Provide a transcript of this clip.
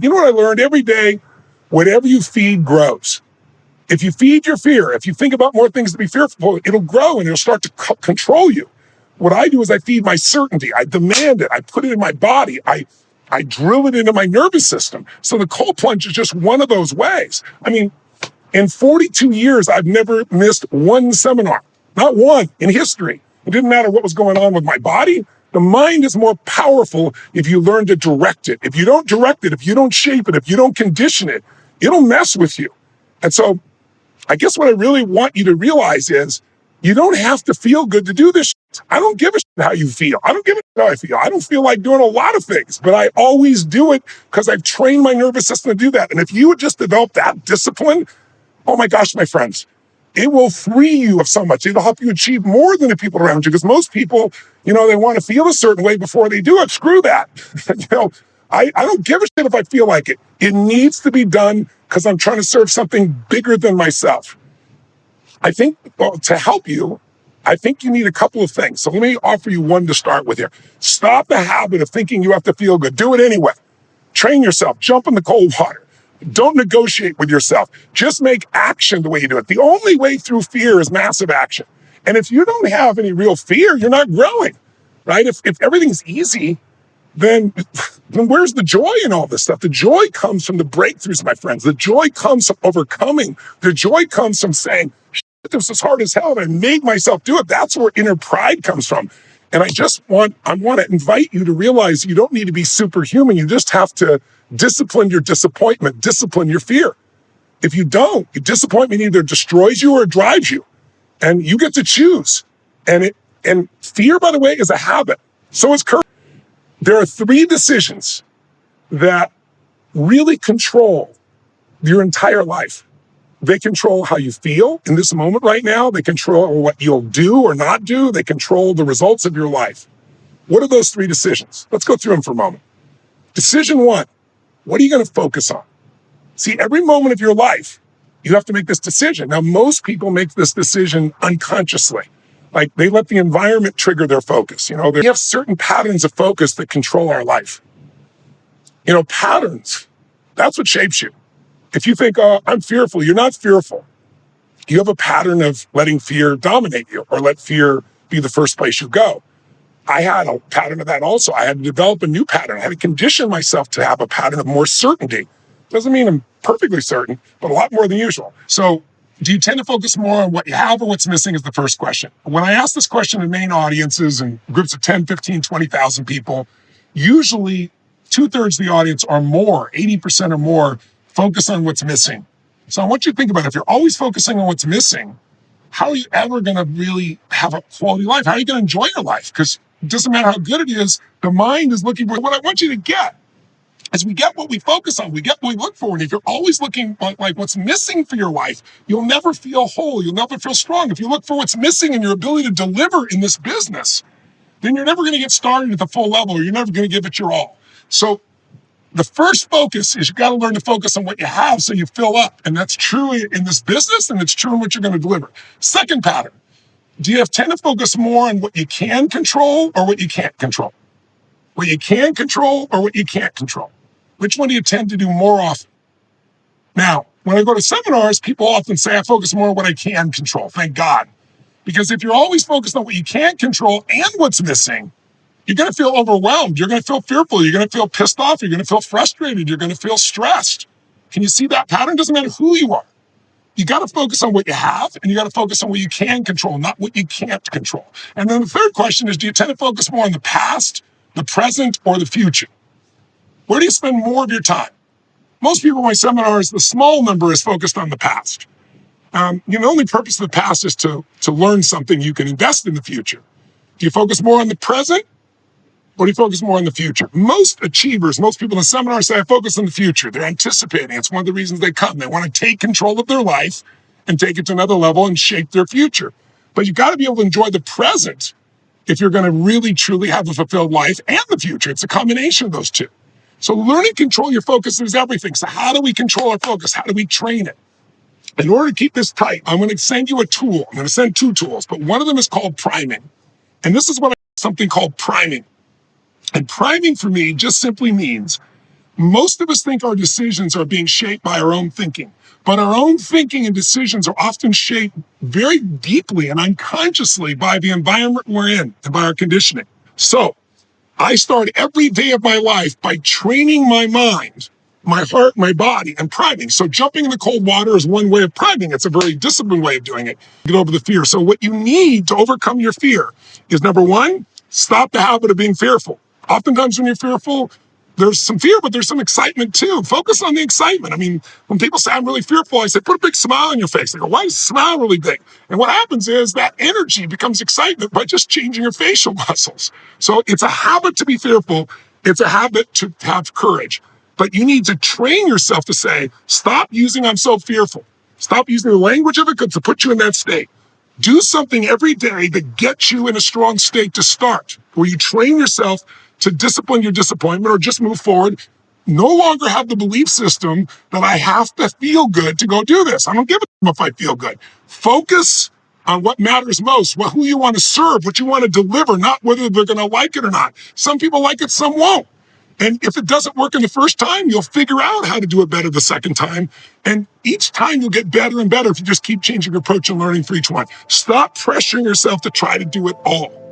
You know what I learned every day? Whatever you feed grows. If you feed your fear, if you think about more things to be fearful, it'll grow and it'll start to control you. What I do is I feed my certainty. I demand it. I put it in my body. I drill it into my nervous system. So the cold plunge is just one of those ways. I mean, in 42 years, I've never missed one seminar, not one in history. It didn't matter what was going on with my body. The mind is more powerful if you learn to direct it. If you don't direct it, if you don't shape it, if you don't condition it, it'll mess with you. And so I guess what I really want you to realize is you don't have to feel good to do this shit. I don't give a shit how you feel. I don't give a shit how I feel. I don't feel like doing a lot of things, but I always do it because I've trained my nervous system to do that. And if you would just develop that discipline, oh my gosh, my friends, it will free you of so much. It'll help you achieve more than the people around you. Because most people, they want to feel a certain way before they do it. Screw that. I don't give a shit if I feel like it. It needs to be done because I'm trying to serve something bigger than myself. I think to help you, I think you need a couple of things. So let me offer you one to start with here. Stop the habit of thinking you have to feel good. Do it anyway. Train yourself. Jump in the cold water. Don't negotiate with yourself. Just make action the way you do it. The only way through fear is massive action. And if you don't have any real fear, you're not growing, right? If everything's easy, then where's the joy in all this stuff? The joy comes from the breakthroughs, my friends. The joy comes from overcoming. The joy comes from saying, this is hard as hell, and I made myself do it. That's where inner pride comes from. And I want to invite you to realize you don't need to be superhuman. You just have to discipline your disappointment, discipline your fear. If you don't, your disappointment either destroys you or it drives you. And you get to choose. And fear, by the way, is a habit. So is courage. There are 3 decisions that really control your entire life. They control how you feel in this moment right now. They control what you'll do or not do. They control the results of your life. What are those 3 decisions? Let's go through them for a moment. Decision 1, what are you going to focus on? See, every moment of your life, you have to make this decision. Now, most people make this decision unconsciously. Like they let the environment trigger their focus. They have certain patterns of focus that control our life. Patterns, that's what shapes you. If you think, oh, I'm fearful, you're not fearful. You have a pattern of letting fear dominate you or let fear be the first place you go. I had a pattern of that also. I had to develop a new pattern. I had to condition myself to have a pattern of more certainty. Doesn't mean I'm perfectly certain, but a lot more than usual. So do you tend to focus more on what you have or what's missing is the first question. When I ask this question in main audiences and groups of 10, 15, 20,000 people, usually 2/3 of the audience or more, 80% or more, focus on what's missing. So I want you to think about it. If you're always focusing on what's missing, how are you ever going to really have a quality life? How are you going to enjoy your life? Because it doesn't matter how good it is, the mind is looking for what I want you to get. As we get what we focus on, we get what we look for. And if you're always looking like what's missing for your life, you'll never feel whole. You'll never feel strong. If you look for what's missing in your ability to deliver in this business, then you're never going to get started at the full level, or you're never going to give it your all. So the first focus is you got to learn to focus on what you have so you fill up. And that's true in this business, and it's true in what you're going to deliver. Second pattern, do you tend to focus more on what you can control or what you can't control? What you can control or what you can't control? Which one do you tend to do more often? Now, when I go to seminars, people often say I focus more on what I can control. Thank God. Because if you're always focused on what you can't control and what's missing, you're going to feel overwhelmed. You're going to feel fearful. You're going to feel pissed off. You're going to feel frustrated. You're going to feel stressed. Can you see that pattern? Doesn't matter who you are. You got to focus on what you have, and you got to focus on what you can control, not what you can't control. And then the third question is, do you tend to focus more on the past, the present, or the future? Where do you spend more of your time? Most people in my seminars, the small number is focused on the past. The only purpose of the past is to learn something you can invest in the future. Do you focus more on the present? Or do you focus more on the future? Most achievers, most people in the seminar say, I focus on the future. They're anticipating. It's one of the reasons they come. They want to take control of their life and take it to another level and shape their future. But you've got to be able to enjoy the present if you're going to really, truly have a fulfilled life and the future. It's a combination of those two. So learning to control your focus is everything. So how do we control our focus? How do we train it? In order to keep this tight, I'm going to send you a tool. I'm going to send 2 tools, but one of them is called priming. And this is something called priming. And priming for me just simply means Most of us think our decisions are being shaped by our own thinking, but our own thinking and decisions are often shaped very deeply and unconsciously by the environment we're in and by our conditioning. So I start every day of my life by training my mind, my heart, my body, and priming. So jumping in the cold water is one way of priming. It's a very disciplined way of doing it. Get over the fear. So what you need to overcome your fear is, number one, stop the habit of being fearful. Oftentimes when you're fearful, there's some fear, but there's some excitement too. Focus on the excitement. I mean, when people say, I'm really fearful, I say, put a big smile on your face. They go, why is the smile really big? And what happens is that energy becomes excitement by just changing your facial muscles. So it's a habit to be fearful. It's a habit to have courage. But you need to train yourself to say, stop using I'm so fearful. Stop using the language of it to put you in that state. Do something every day that gets you in a strong state to start, where you train yourself to discipline your disappointment or just move forward. No longer have the belief system that I have to feel good to go do this. I don't give a damn if I feel good. Focus on what matters most, who you want to serve, what you want to deliver, not whether they're going to like it or not. Some people like it, some won't. And if it doesn't work in the first time, you'll figure out how to do it better the second time. And each time you'll get better and better if you just keep changing your approach and learning for each one. Stop pressuring yourself to try to do it all.